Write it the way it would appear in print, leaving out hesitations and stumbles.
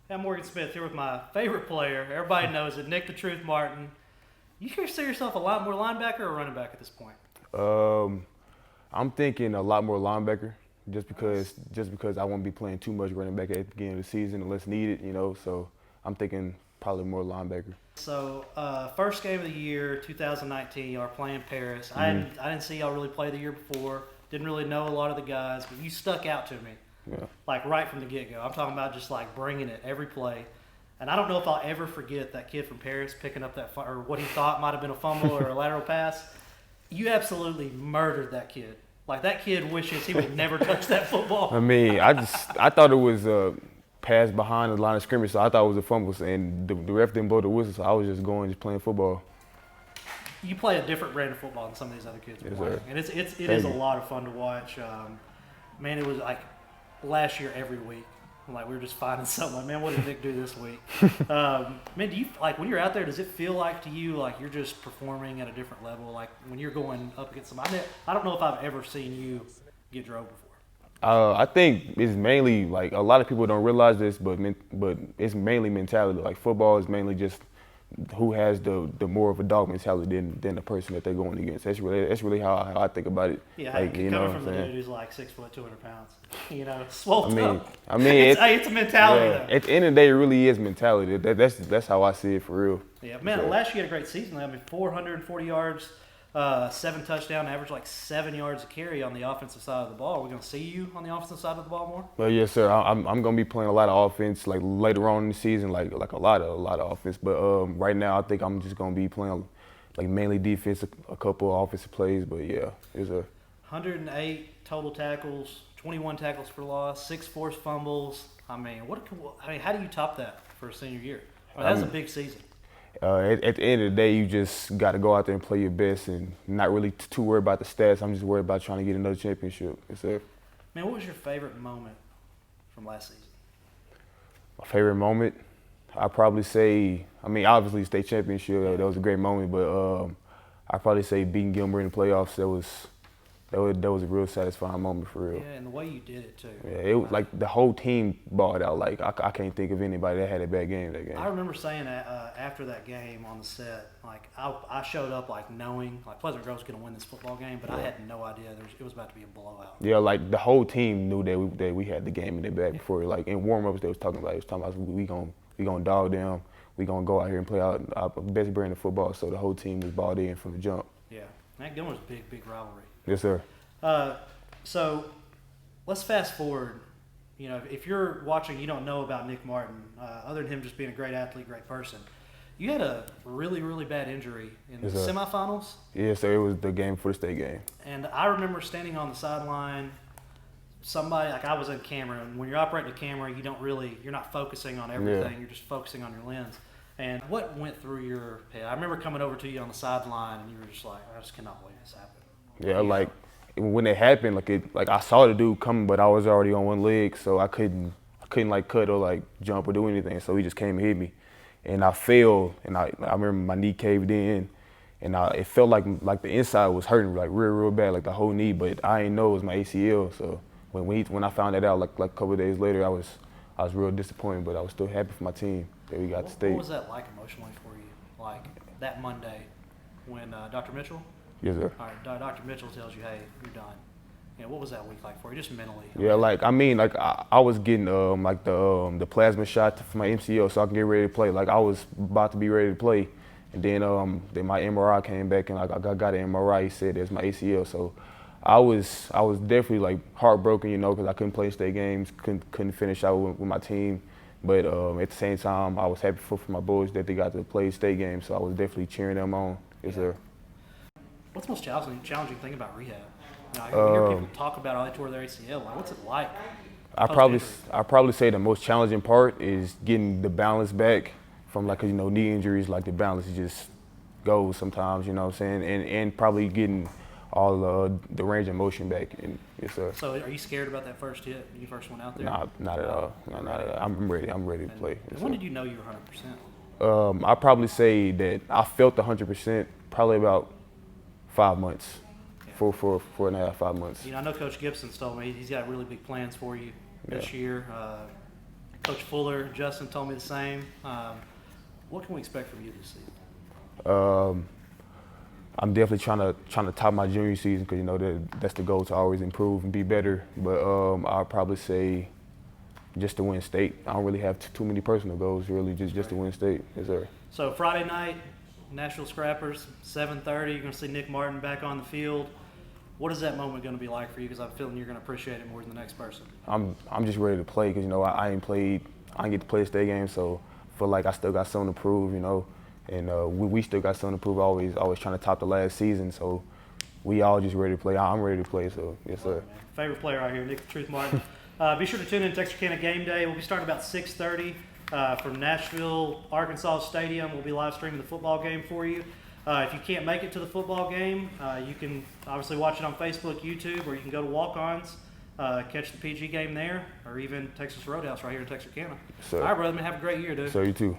I'm Morgan Smith here with my favorite player. Everybody knows it, Nick the Truth Martin. You consider yourself a lot more linebacker or running back at this point? Um, I'm thinking a lot more linebacker, just because I won't be playing too much running back at the beginning of the season unless needed, So I'm thinking probably more linebacker. So, first game of the year, 2019, you are playing Paris. I didn't see y'all really play the year before. Didn't really know a lot of the guys, but you stuck out to me, Yeah. like right from the get-go. I'm talking about just like bringing it every play. And I don't know if I'll ever forget that kid from Paris picking up that or what he thought might have been a fumble or a lateral pass. You absolutely murdered that kid. Like that kid wishes he would never touch that football. I thought it was a pass behind the line of scrimmage, so I thought it was a fumble, and the ref didn't blow the whistle, so I was just playing football. You play a different brand of football than some of these other kids are Yes, playing, sir. and it is Thank a you. lot of fun to watch. Man, it was like last year every week. Like we were just finding something. Like, man, what did Nick do this week? Man, do you like when you're out there? Does it feel like to you like you're just performing at a different level? Like when you're going up against somebody. I don't know if I've ever seen you get drove before. I think it's mainly like a lot of people don't realize this, but it's mainly mentality. Like football is mainly just who has the more of a dog mentality than the person that they're going against. That's really how I think about it. Yeah, like, coming what from I'm the saying? dude who's like 6 foot, 200 pounds. Swole I mean, up. I mean, It's a mentality though. at the end of the day, it really is mentality. That's how I see it for real. Yeah, man. So, Last year you had a great season. I mean, 440 yards, 7 touchdowns, average like 7 yards a carry on the offensive side of the ball. We're gonna see you on the offensive side of the ball more. Well, yes, sir. I'm gonna be playing a lot of offense like later on in the season, like a lot of offense. But right now, I think I'm just gonna be playing like mainly defense, a couple of offensive plays. But yeah, it's a 108 total tackles, 21 tackles for loss, 6 forced fumbles. I mean, how do you top that for a senior year? I mean, that's a big season. at the end of the day, you just got to go out there and play your best and not really too worried about the stats. I'm just worried about trying to get another championship. Yes, sir. Man, what was your favorite moment from last season? My favorite moment, I'd probably say, I mean, obviously state championship, that was a great moment, but I'd probably say beating Gilmer in the playoffs, that was a real satisfying moment for real. Yeah, and the way you did it too. Yeah, it was like the whole team balled out. Like I can't think of anybody that had a bad game that game. I remember saying that after that game on the set, like I showed up like knowing like Pleasant Grove was going to win this football game, but I had no idea it was about to be a blowout. Yeah, like the whole team knew that we had the game in their bag before. Like in warm-ups, they was talking about we gonna dog them. We gonna go out here and play our best brand of football. So the whole team was balled in from the jump. Yeah, Matt Gilmer's a big rivalry. Yes, sir. So let's fast forward. If you're watching, you don't know about Nick Martin, other than him just being a great athlete, great person. You had a really, really bad injury in the Yes, sir. semifinals. Yeah, so it was the game for the state game. And I remember standing on the sideline, somebody, like I was in camera, and when you're operating a camera, you're not focusing on everything, Yeah. you're just focusing on your lens. And what went through your head? I remember coming over to you on the sideline, and you were just like, I just cannot believe this happened. Yeah, like when it happened, like I saw the dude coming, but I was already on one leg, so I couldn't like cut or like jump or do anything. So he just came and hit me, and I fell, and I remember my knee caved in, and it felt like the inside was hurting like real bad, like the whole knee, but I didn't know it was my ACL. So when I found that out like a couple of days later, I was real disappointed, but I was still happy for my team that we got to state. What was that like emotionally for you? Like that Monday when Dr. Mitchell? Yes, sir. All right, Dr. Mitchell tells you, hey, you're done. What was that week like for you, just mentally? Yeah, like I was getting like the plasma shot for my MCL so I can get ready to play. Like I was about to be ready to play, and then my MRI came back and I got an MRI. He said it's my ACL. So I was definitely like heartbroken, because I couldn't play state games, couldn't finish out with my team. But at the same time, I was happy for my boys that they got to play state games. So I was definitely cheering them on. Yes, sir. What's the most challenging thing about rehab? I hear people talk about how they tore their ACL. Like, what's it like? I probably say the most challenging part is getting the balance back from knee injuries. Like the balance just goes sometimes, you know what I'm saying, and probably getting all the range of motion back. And yes, sir. So are you scared about that first hit when you first went out there? Nah, not at all. Not at all. I'm ready to play. Yes, When sir. did you know you were 100%? I probably say that I felt 100% probably about 5 months, 4.5, 5 months. I know Coach Gibson's told me he's got really big plans for you this year. Coach Fuller, Justin told me the same. What can we expect from you this season? I'm definitely trying to top my junior season because that's the goal, to always improve and be better. But I'll probably say just to win state. I don't really have too many personal goals, really, just to win state. Yes, sir. So Friday night, Nashville Scrappers, 7:30. You're going to see Nick Martin back on the field. What is that moment going to be like for you? Because I'm feeling you're going to appreciate it more than the next person. I'm just ready to play because I ain't get to play a state game, so I feel like I still got something to prove, and we still got something to prove. Always trying to top the last season, so we all just ready to play. I'm ready to play, so yes, sir. Favorite player right here, Nick the Truth Martin. Be sure to tune in to Texarkana Game Day. We'll be starting about 6:30 from Nashville, Arkansas Stadium. We'll be live streaming the football game for you. If you can't make it to the football game, you can obviously watch it on Facebook, YouTube, or you can go to Walk-Ons, catch the PG game there, or even Texas Roadhouse right here in Texarkana. Sir. All right, brother, man, have a great year, dude. So you too.